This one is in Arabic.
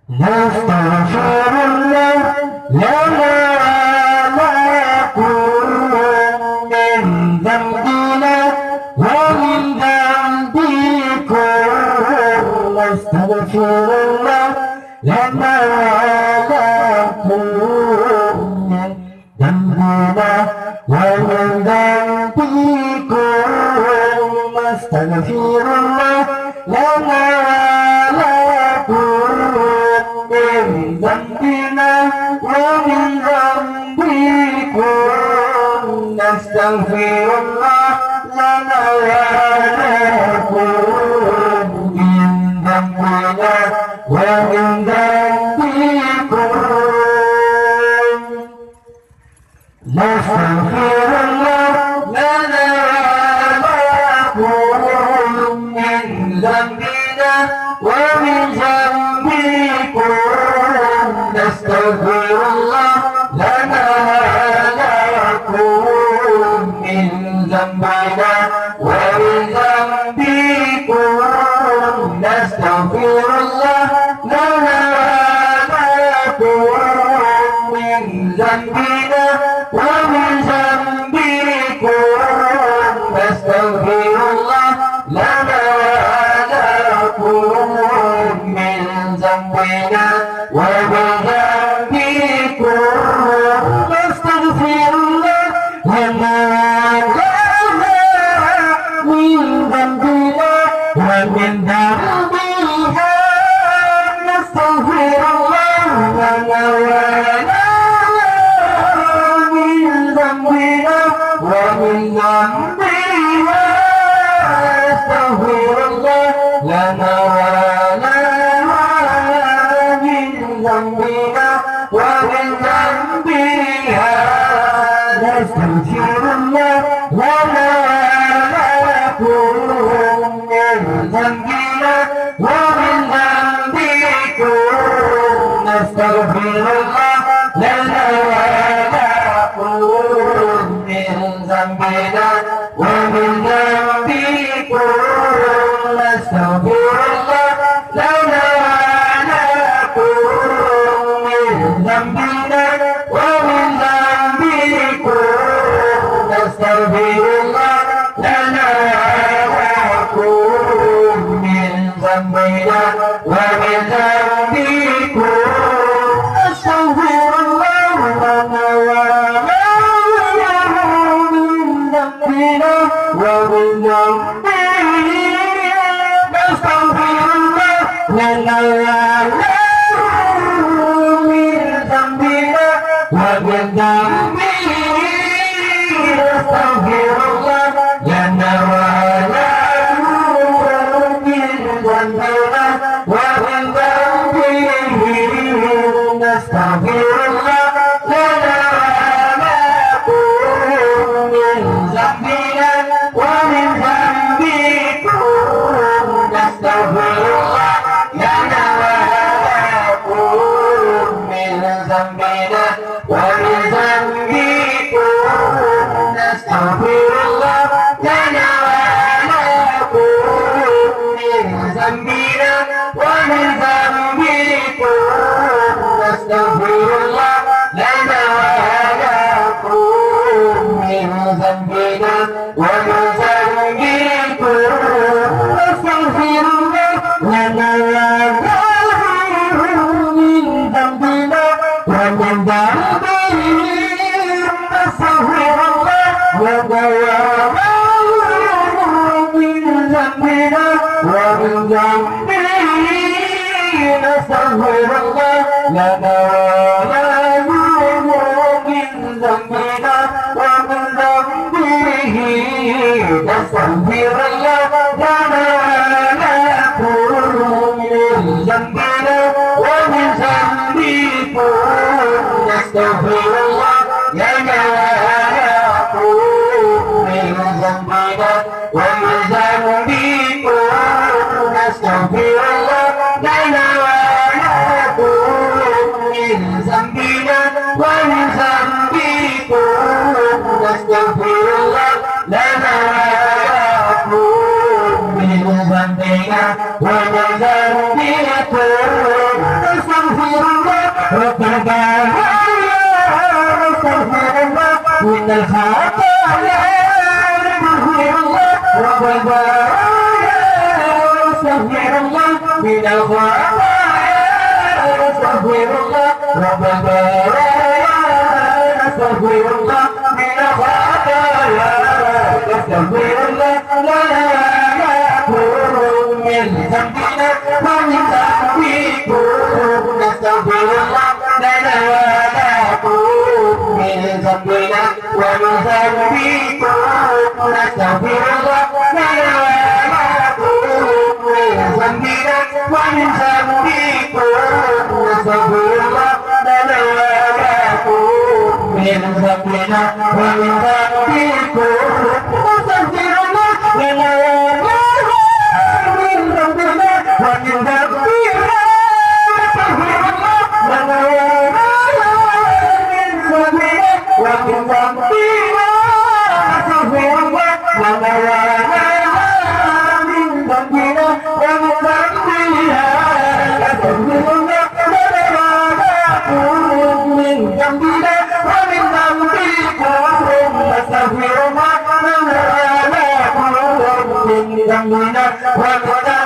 نستغفر الله لنا ولكم من ذنبنا ومن ذنبكم نستغفر الله لنا ولكم من ذنبنا ومن ذنبكم نستغفر الله لنا ولكم من ذنبنا ومن ذنبكم نستغفر الله لنا ولكم من ذنبنا ومن ذنبكم نستغفر الله لنا ولكم من ذنبنا ومن ذنبكم نستغفر الله لنا ولكم من ذنبنا ومن ذنبكم نستغفر الله لنا ولكم من ذنبنا ومن ذنبكم نستغفر الله لنا ولكم من ذنبنا ومن ذنبكم نستغفر الله لنا من ذنبنا ومن ذنبها نستغفر الله لنا من ذنبنا ومن ذنبها نستغفر الله لنا من ذنبنا ومن ذنبها نستغفر الله لنا ولكم من ذنبنا ومن ذنبكم نستغفر الله لنا ولكم من ذنبنا ومن ذنبكم نستغفر الله لنا ولكم من ذنبنا ومن ذنبكم نستغفر الله لنا ولكم من ذنبنا ومن ذنبكم نستغفر الله لنا ولكم من ذنبنا ومن ذنبكم نستغفر الله لنا من ذنبنا ومن ذنبه نستغفر الله لنا من ذنبنا ومن ذنبه نستغفر الله لنا من ذنبنا ومن ذنبكم نستغفر الله لنا من ذنبنا ومن ذنبكم نستغفر الله لنا من ذنبنا ومن ذنبكم نستغفر الله لنا من ذنبنا ومن ذنبكم نستغفر الله لنا من ذنبنا ومن ذنبه نستغفر الله لنا من ذنبنا ومن ذنبه نستغفر الله لنا من ذنبنا ومن ذنبه نستغفر الله لنا من ذنبنا ومن ذنبكم نستغفر الله لنا من ذنبنا ومن ذنبكم نستغفر الله لنا من ذنبنا ومن ذنبكم نستغفر الله لنا من ذنبنا ومن ذنبكم رب البرايا نستغفر الله من الخطايا نستغفر الله رب البرايا نستغفر الله من الخطايا نستغفر الله رب البرايا نستغفر الله من الخطايا نستغفر الله لا يكون من ذنبنا ومن ذنبكم نستغفر الله لنا ولا يكون من ذنبنا ومن ذنبكم نستغفر الله لنا ولا يكون من ذنبنا ومن ذنبكم نستغفر الله لنا ولا يكون من ذنبنا ومن ذنبكم نستغفر الله لنا من ذنبنا ومن ذنبنا نستغفر الله لنا من ذنبنا ومن ذنبنا نستغفر الله لنا من ذنبنا ومن ذنبنا نستغفر الله لنا من ذنبنا ومن ذنبكم نستغفر الله لنا من ذنبنا ومن